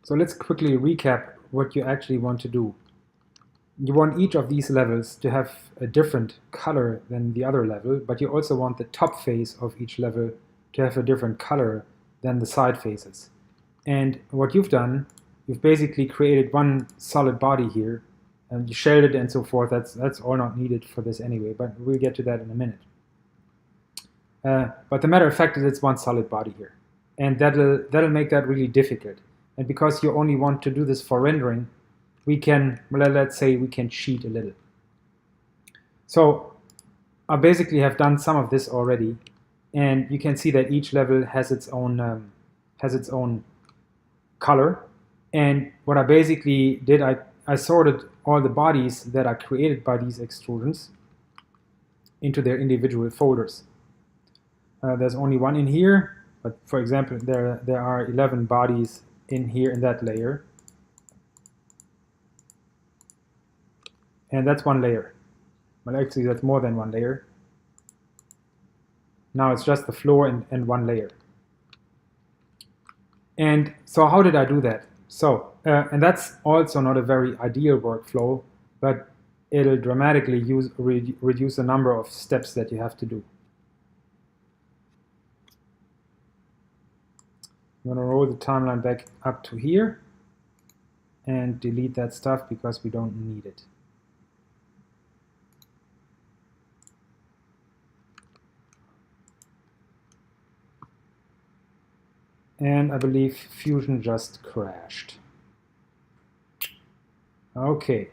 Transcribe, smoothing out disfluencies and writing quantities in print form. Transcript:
So let's quickly recap what you actually want to do. You want each of these levels to have a different color than the other level, but you also want the top face of each level to have a different color than the side faces. And what you've done, you've basically created one solid body here, and you shelled it and so forth. That's all not needed for this anyway, but we'll get to that in a minute. But the matter of fact is it's one solid body here. And that'll make that really difficult. And because you only want to do this for rendering, we can, well, let's say we can cheat a little. So I basically have done some of this already, and you can see that each level has its own color. And what I basically did, I sorted all the bodies that are created by these extrusions into their individual folders. There's only one in here, but for example, there are 11 bodies in here in that layer. And that's one layer. Well, actually, that's more than one layer. Now it's just the floor and one layer. And so how did I do that? So, and that's also not a very ideal workflow, but it'll dramatically reduce the number of steps that you have to do. I'm going to roll the timeline back up to here and delete that stuff because we don't need it. And I believe Fusion just crashed. Okay,